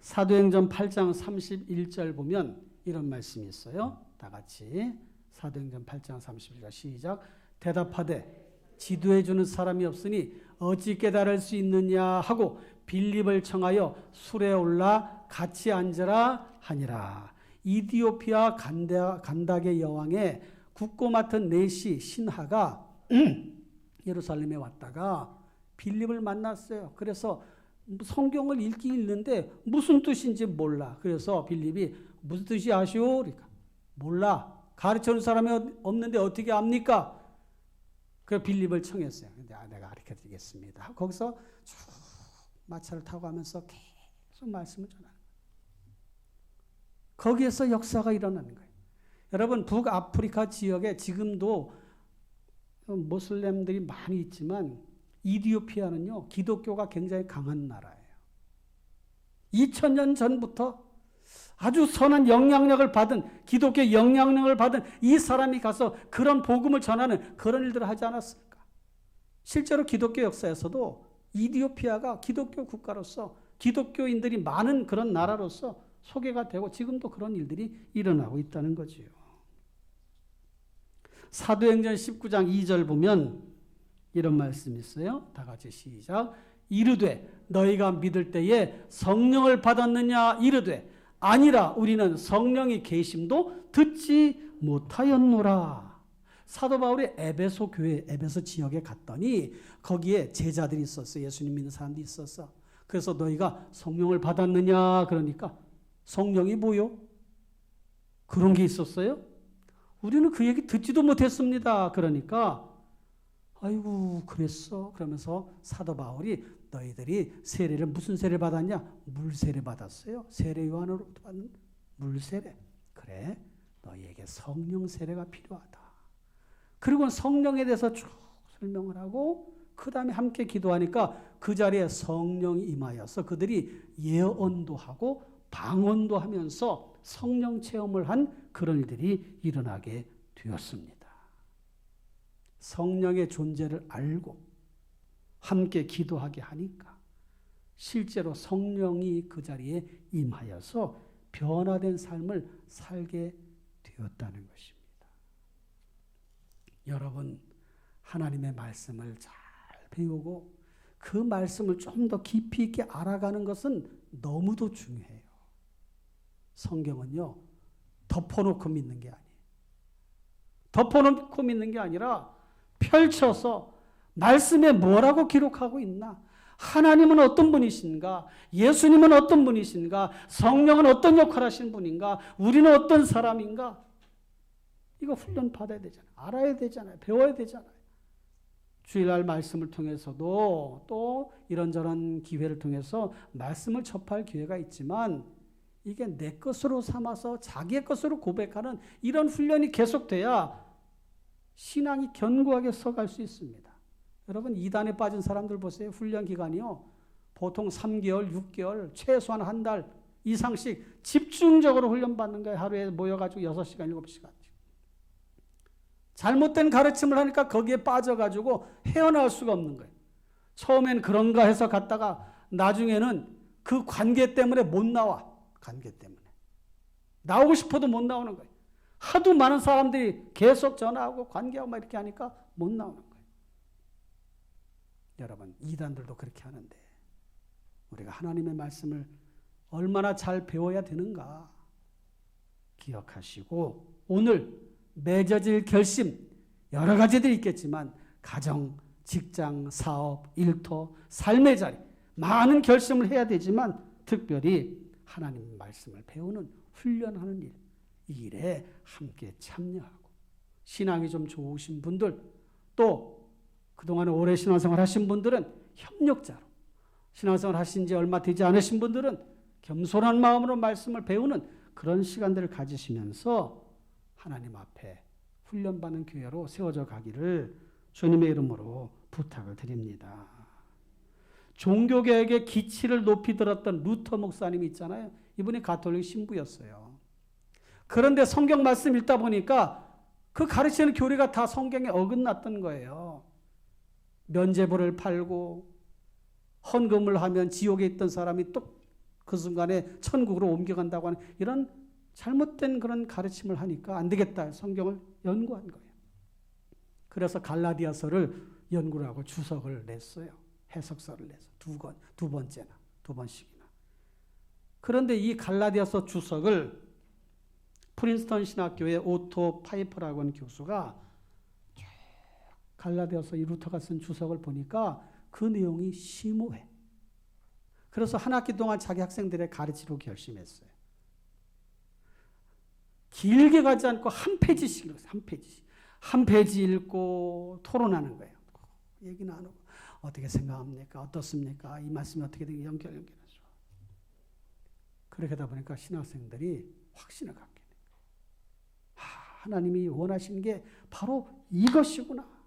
사도행전 8장 31절 보면 이런 말씀이 있어요. 다 같이 사도행전 8장 31절 시작. 대답하되 지도해 주는 사람이 없으니 어찌 깨달을 수 있느냐 하고 빌립을 청하여 술에 올라 같이 앉으라 하니라. 이디오피아 간닥의 여왕의 국고 맡은 내시 신하가 예루살렘에 왔다가 빌립을 만났어요. 그래서 성경을 읽는데 무슨 뜻인지 몰라. 그래서 빌립이 무슨 뜻이 아시오? 그러니까 몰라. 가르쳐주는 사람이 없는데 어떻게 압니까? 그래서 빌립을 청했어요. 근데 내가 가르쳐 드리겠습니다. 거기서 쭉 마차를 타고 가면서 계속 말씀을 전하는 거예요. 거기에서 역사가 일어나는 거예요. 여러분 북아프리카 지역에 지금도 모슬렘들이 많이 있지만 이디오피아는요 기독교가 굉장히 강한 나라예요. 2000년 전부터 아주 선한 영향력을 받은 기독교 영향력을 받은 이 사람이 가서 그런 복음을 전하는 그런 일들을 하지 않았을까? 실제로 기독교 역사에서도 이디오피아가 기독교 국가로서 기독교인들이 많은 그런 나라로서 소개가 되고 지금도 그런 일들이 일어나고 있다는 거지요. 사도행전 19장 2절 보면 이런 말씀이 있어요. 다 같이 시작. 이르되 너희가 믿을 때에 성령을 받았느냐 이르되 아니라 우리는 성령이 계심도 듣지 못하였노라. 사도 바울이 에베소 교회, 에베소 지역에 갔더니 거기에 제자들이 있었어. 예수님 믿는 사람들이 있었어. 그래서 너희가 성령을 받았느냐 그러니까 성령이 뭐요? 그런 게 있었어요? 우리는 그 얘기 듣지도 못했습니다. 그러니까 아이고 그랬어. 그러면서 사도 바울이 너희들이 세례를 무슨 세례 받았냐? 물세례 받았어요. 세례 요한으로부터 받은 물세례. 그래 너희에게 성령 세례가 필요하다. 그리고 성령에 대해서 쭉 설명을 하고 그 다음에 함께 기도하니까 그 자리에 성령이 임하여서 그들이 예언도 하고 방언도 하면서 성령 체험을 한 그런 일들이 일어나게 되었습니다. 성령의 존재를 알고 함께 기도하게 하니까 실제로 성령이 그 자리에 임하여서 변화된 삶을 살게 되었다는 것입니다. 여러분, 하나님의 말씀을 잘 배우고 그 말씀을 좀 더 깊이 있게 알아가는 것은 너무도 중요해요. 성경은요, 덮어놓고 믿는 게 아니에요. 덮어놓고 믿는 게 아니라 펼쳐서 말씀에 뭐라고 기록하고 있나? 하나님은 어떤 분이신가? 예수님은 어떤 분이신가? 성령은 어떤 역할을 하시는 분인가? 우리는 어떤 사람인가? 이거 훈련 받아야 되잖아요. 알아야 되잖아요. 배워야 되잖아요. 주일날 말씀을 통해서도 또 이런저런 기회를 통해서 말씀을 접할 기회가 있지만 이게 내 것으로 삼아서 자기의 것으로 고백하는 이런 훈련이 계속돼야 신앙이 견고하게 서갈 수 있습니다. 여러분 이단에 빠진 사람들 보세요. 훈련 기간이요. 보통 3개월, 6개월, 최소한 한 달 이상씩 집중적으로 훈련받는 거예요. 하루에 모여가지고 6시간, 7시간. 잘못된 가르침을 하니까 거기에 빠져가지고 헤어나올 수가 없는 거예요. 처음엔 그런가 해서 갔다가 나중에는 그 관계 때문에 못 나와. 관계 때문에. 나오고 싶어도 못 나오는 거예요. 하도 많은 사람들이 계속 전화하고 관계하고 막 이렇게 하니까 못 나오는 거예요. 여러분, 이단들도 그렇게 하는데 우리가 하나님의 말씀을 얼마나 잘 배워야 되는가 기억하시고 오늘 맺어질 결심 여러 가지들이 있겠지만 가정, 직장, 사업, 일터, 삶의 자리 많은 결심을 해야 되지만 특별히 하나님의 말씀을 배우는 훈련하는 일, 이 일에 함께 참여하고 신앙이 좀 좋으신 분들 또 그동안 오래 신앙생활 하신 분들은 협력자로 신앙생활 하신 지 얼마 되지 않으신 분들은 겸손한 마음으로 말씀을 배우는 그런 시간들을 가지시면서 하나님 앞에 훈련받는 교회로 세워져 가기를 주님의 이름으로 부탁을 드립니다. 종교개혁의 기치를 높이 들었던 루터 목사님이 있잖아요. 이분이 가톨릭 신부였어요. 그런데 성경 말씀 읽다 보니까 그 가르치는 교리가 다 성경에 어긋났던 거예요. 면죄부를 팔고 헌금을 하면 지옥에 있던 사람이 또 그 순간에 천국으로 옮겨간다고 하는 이런 잘못된 그런 가르침을 하니까 안 되겠다. 성경을 연구한 거예요. 그래서 갈라디아서를 연구를 하고 주석을 냈어요. 해석서를 내서 두 번씩이나. 그런데 이 갈라디아서 주석을 프린스턴 신학교의 오토 파이퍼라고 하는 교수가 갈라디아서 이 루터가 쓴 주석을 보니까 그 내용이 심오해. 그래서 한 학기 동안 자기 학생들의 가르치로 결심했어요. 길게 가지 않고 한 페이지씩 읽었어요. 한 페이지씩. 한 페이지 읽고 토론하는 거예요. 얘기 나누고 어떻게 생각합니까? 어떻습니까? 이 말씀이 어떻게 되게 연결해서. 그렇게 하다 보니까 신학생들이 확신을 갖게 돼요. 하나님이 원하시는 게 바로 이것이구나.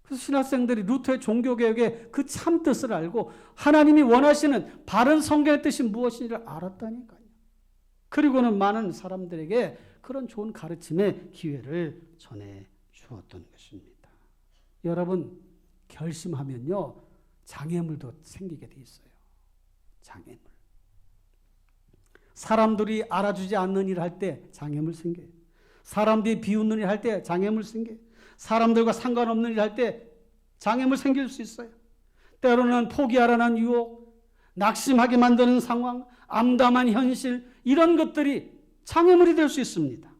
그래서 신학생들이 루터의 종교개혁의 그 참 뜻을 알고 하나님이 원하시는 바른 성경의 뜻이 무엇인지를 알았다니까요. 그리고는 많은 사람들에게 그런 좋은 가르침의 기회를 전해 주었던 것입니다. 여러분 결심하면요 장애물도 생기게 돼 있어요. 장애물. 사람들이 알아주지 않는 일을 할 때 장애물 생겨요. 사람들이 비웃는 일 할 때 장애물 생겨요. 사람들과 상관없는 일 할 때 장애물 생길 수 있어요. 때로는 포기하라는 유혹, 낙심하게 만드는 상황, 암담한 현실, 이런 것들이 장애물이 될 수 있습니다.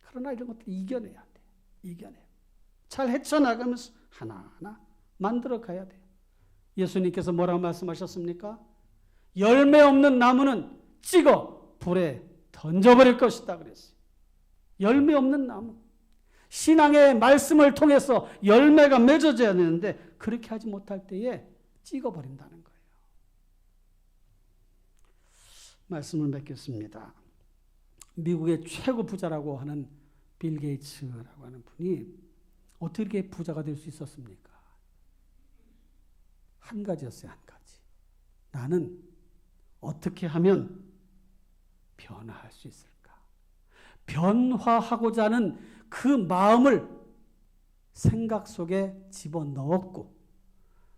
그러나 이런 것들 이겨내야 돼요. 이겨내요. 잘 헤쳐나가면서 하나하나 만들어 가야 돼요. 예수님께서 뭐라고 말씀하셨습니까? 열매 없는 나무는 찍어 불에 던져버릴 것이다 그랬어요. 열매 없는 나무. 신앙의 말씀을 통해서 열매가 맺어져야 되는데 그렇게 하지 못할 때에 찍어버린다는 거예요. 말씀을 맺겠습니다. 미국의 최고 부자라고 하는 빌 게이츠라고 하는 분이 어떻게 부자가 될 수 있었습니까? 한 가지였어요. 한 가지. 나는 어떻게 하면 변화할 수 있을까? 변화하고자 하는 그 마음을 생각 속에 집어넣었고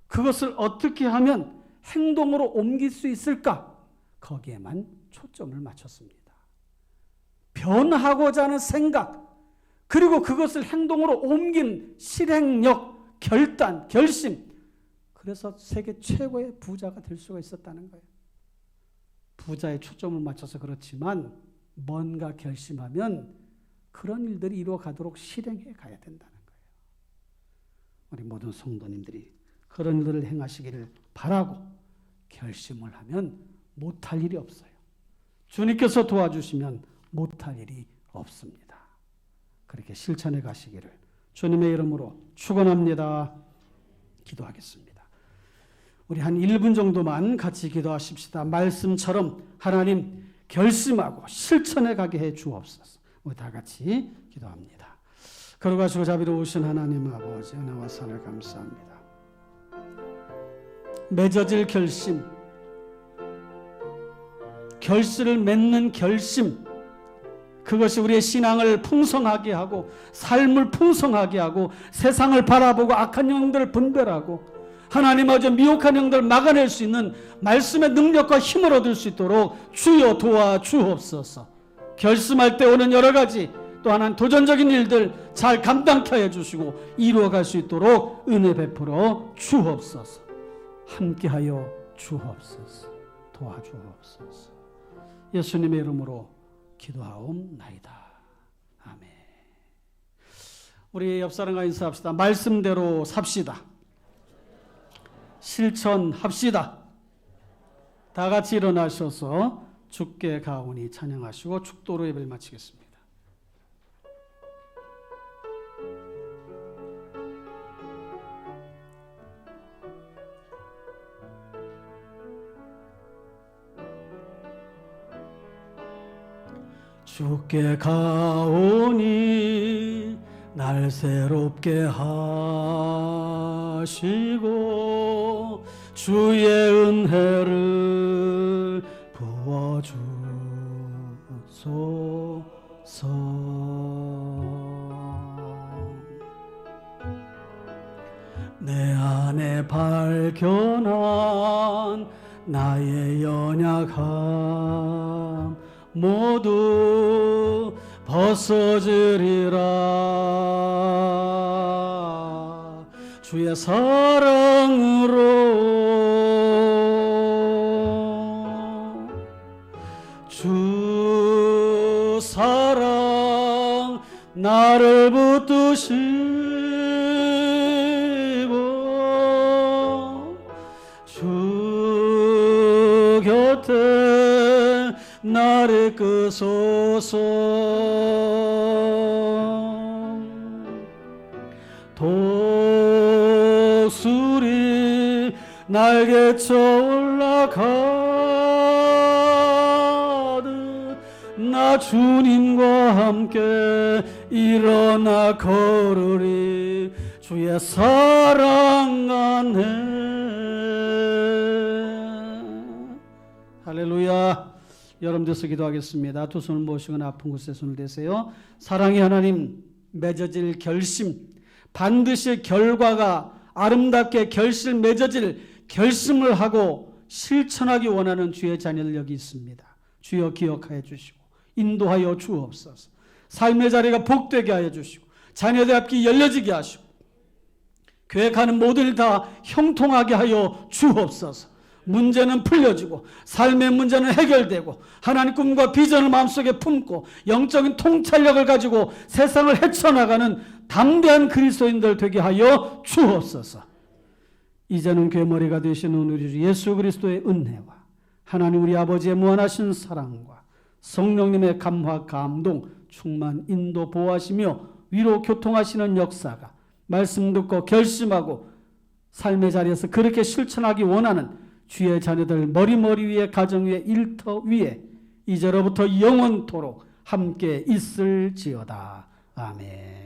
그것을 어떻게 하면 행동으로 옮길 수 있을까? 거기에만 초점을 맞췄습니다. 변하고자 하는 생각, 그리고 그것을 행동으로 옮긴 실행력, 결단, 결심. 그래서 세계 최고의 부자가 될 수가 있었다는 거예요. 부자의 초점을 맞춰서 그렇지만 뭔가 결심하면 그런 일들이 이루어가도록 실행해 가야 된다는 거예요. 우리 모든 성도님들이 그런 일들을 행하시기를 바라고 결심을 하면 못할 일이 없어요. 주님께서 도와주시면 못할 일이 없습니다. 그렇게 실천해 가시기를 주님의 이름으로 축원합니다. 기도하겠습니다. 우리 한 1분 정도만 같이 기도하십시다. 말씀처럼 하나님 결심하고 실천해 가게 해 주옵소서. 우리 다 같이 기도합니다. 걸어가시고 자비로우신 하나님 아버지 은혜와 사랑을 감사합니다. 맺어질 결심, 결실을 맺는 결심, 그것이 우리의 신앙을 풍성하게 하고 삶을 풍성하게 하고 세상을 바라보고 악한 영들을 분별하고 하나님 아버지 미혹한 영들을 막아낼 수 있는 말씀의 능력과 힘을 얻을 수 있도록 주여 도와주옵소서. 결심할 때 오는 여러 가지 또 하나는 도전적인 일들 잘 감당케 해주시고 이루어갈 수 있도록 은혜 베풀어 주옵소서. 함께하여 주옵소서. 도와주옵소서. 예수님의 이름으로 기도하옵나이다. 아멘. 우리 옆사람과 인사합시다. 말씀대로 삽시다. 실천합시다. 다 같이 일어나셔서 주께 가오니 찬양하시고 축도로 예배를 마치겠습니다. 주께 가오니 날 새롭게 하시고 주의 은혜를 부어주소서. 내 안에 발견한 나의 연약함 모두 벗어지리라. 주의 사랑으로 주 사랑 나를 붙드시고 주 곁에 나를 끄소서. 독수리 날개쳐 올라가듯 나 주님과 함께 일어나 걸으리. 주의 사랑 안에. 할렐루야. 여러분들께서 기도하겠습니다. 두 손을 모시거나 아픈 곳에 손을 대세요. 사랑의 하나님, 맺어질 결심, 반드시 결과가 아름답게 결실 맺어질 결심을 하고 실천하기 원하는 주의 자녀들 여기 있습니다. 주여 기억하여 주시고 인도하여 주옵소서. 삶의 자리가 복되게 하여 주시고 자녀들 앞이 열려지게 하시고 계획하는 모든 일 다 형통하게 하여 주옵소서. 문제는 풀려지고 삶의 문제는 해결되고 하나님 꿈과 비전을 마음속에 품고 영적인 통찰력을 가지고 세상을 헤쳐나가는 담대한 그리스도인들 되게 하여 주옵소서. 이제는 괴머리가 되시는 우리 주 예수 그리스도의 은혜와 하나님 우리 아버지의 무한하신 사랑과 성령님의 감화 감동 충만 인도 보호하시며 위로 교통하시는 역사가 말씀 듣고 결심하고 삶의 자리에서 그렇게 실천하기 원하는 주의 자녀들 머리 위에 가정 위에 일터 위에 이제로부터 영원토록 함께 있을지어다. 아멘.